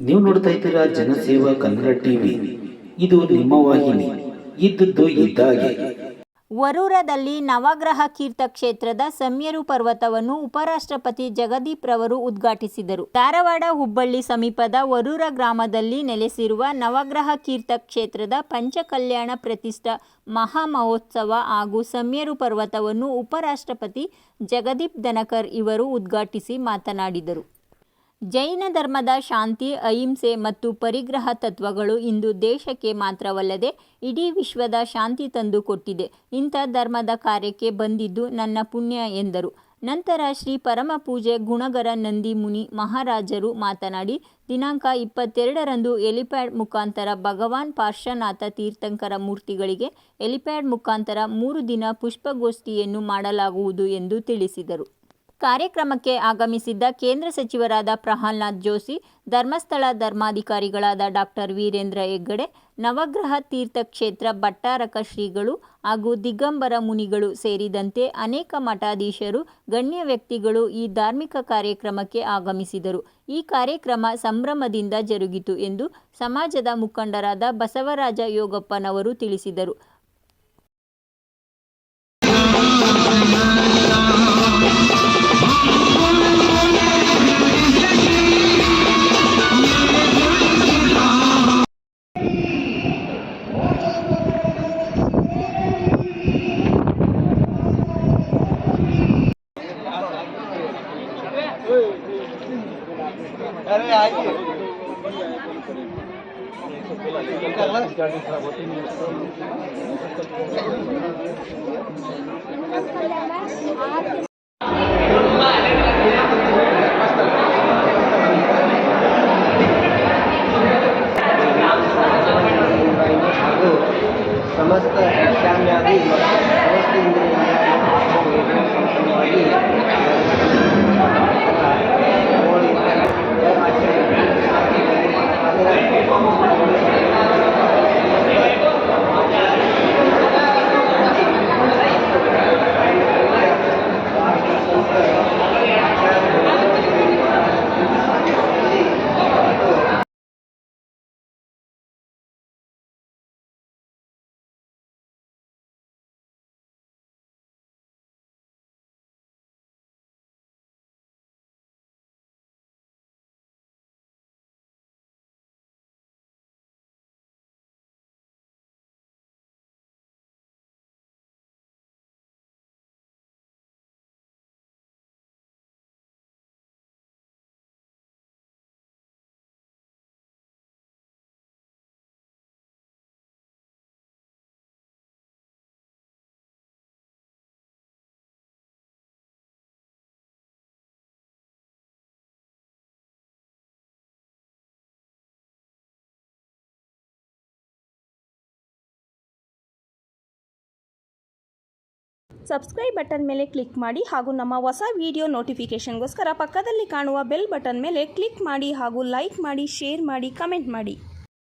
ನೀವು ನೋಡ್ತಾ ಇದ್ದೀರಾ ಜನಸೇವಾ ಕನ್ನಡ ಟಿವಿ. ಇದು ನಿಮ್ಮ ವಾಹಿನಿ. ಇದ್ದದ್ದು ಇದ್ದಾಗೆ. ವರೂರದಲ್ಲಿ ನವಗ್ರಹ ತೀರ್ಥ ಕ್ಷೇತ್ರದ ಸಮ್ಯರು ಪರ್ವತವನ್ನು ಉಪರಾಷ್ಟ್ರಪತಿ ಜಗದೀಪ್ ರವರು ಉದ್ಘಾಟಿಸಿದರು. ಧಾರವಾಡ ಹುಬ್ಬಳ್ಳಿ ಸಮೀಪದ ವರೂರ ಗ್ರಾಮದಲ್ಲಿ ನೆಲೆಸಿರುವ ನವಗ್ರಹ ತೀರ್ಥ ಕ್ಷೇತ್ರದ ಪಂಚಕಲ್ಯಾಣ ಪ್ರತಿಷ್ಠಾ ಮಹಾ ಮಹೋತ್ಸವ ಹಾಗೂ ಸಮ್ಯರು ಪರ್ವತವನ್ನು ಉಪರಾಷ್ಟ್ರಪತಿ ಜಗದೀಪ್ ಧನಕರ್ ಇವರು ಉದ್ಘಾಟಿಸಿ ಮಾತನಾಡಿದರು. ಜೈನ ಧರ್ಮದ ಶಾಂತಿ, ಅಹಿಂಸೆ ಮತ್ತು ಪರಿಗ್ರಹ ತತ್ವಗಳು ಇಂದು ದೇಶಕ್ಕೆ ಮಾತ್ರವಲ್ಲದೆ ಇಡೀ ವಿಶ್ವದ ಶಾಂತಿ ತಂದು ಕೊಟ್ಟಿದೆ. ಇಂಥ ಧರ್ಮದ ಕಾರ್ಯಕ್ಕೆ ಬಂದಿದ್ದು ನನ್ನ ಪುಣ್ಯ ಎಂದರು. ನಂತರ ಶ್ರೀ ಪರಮ ಪೂಜೆ ಗುಣಗರ ನಂದಿ ಮುನಿ ಮಹಾರಾಜರು ಮಾತನಾಡಿ, ದಿನಾಂಕ 22ರಂದು ಹೆಲಿಪ್ಯಾಡ್ ಮುಖಾಂತರ ಭಗವಾನ್ ಪಾರ್ಶ್ವನಾಥ ತೀರ್ಥಂಕರ ಮೂರ್ತಿಗಳಿಗೆ ಹೆಲಿಪ್ಯಾಡ್ ಮುಖಾಂತರ 3 ದಿನ ಪುಷ್ಪಗೋಷ್ಠಿಯನ್ನು ಮಾಡಲಾಗುವುದು ಎಂದು ತಿಳಿಸಿದರು. ಕಾರ್ಯಕ್ರಮಕ್ಕೆ ಆಗಮಿಸಿದ್ದ ಕೇಂದ್ರ ಸಚಿವರಾದ ಪ್ರಹ್ಲಾದ್ ಜೋಶಿ, ಧರ್ಮಸ್ಥಳ ಧರ್ಮಾಧಿಕಾರಿಗಳಾದ ಡಾಕ್ಟರ್ ವೀರೇಂದ್ರ ಹೆಗ್ಗಡೆ, ನವಗ್ರಹ ತೀರ್ಥ ಕ್ಷೇತ್ರ ಭಟ್ಟಾರಕ ಶ್ರೀಗಳು ಹಾಗೂ ದಿಗಂಬರ ಮುನಿಗಳು ಸೇರಿದಂತೆ ಅನೇಕ ಮಠಾಧೀಶರು, ಗಣ್ಯ ವ್ಯಕ್ತಿಗಳು ಈ ಧಾರ್ಮಿಕ ಕಾರ್ಯಕ್ರಮಕ್ಕೆ ಆಗಮಿಸಿದರು. ಈ ಕಾರ್ಯಕ್ರಮ ಸಂಭ್ರಮದಿಂದ ಜರುಗಿತು ಎಂದು ಸಮಾಜದ ಮುಖಂಡರಾದ ಬಸವರಾಜ ಯೋಗಪ್ಪನವರು ತಿಳಿಸಿದರು. समस्त ईशान्यादि समस्त ಸಬ್ಸ್ಕ್ರೈಬ್ ಬಟನ್ ಮೇಲೆ ಕ್ಲಿಕ್ ಮಾಡಿ ಹಾಗೂ ನಮ್ಮ ಹೊಸ ವಿಡಿಯೋ ನೋಟಿಫಿಕೇಷನ್ಗೋಸ್ಕರ ಪಕ್ಕದಲ್ಲಿ ಕಾಣುವ ಬೆಲ್ ಬಟನ್ ಮೇಲೆ ಕ್ಲಿಕ್ ಮಾಡಿ ಹಾಗೂ ಲೈಕ್ ಮಾಡಿ, ಶೇರ್ ಮಾಡಿ, ಕಮೆಂಟ್ ಮಾಡಿ.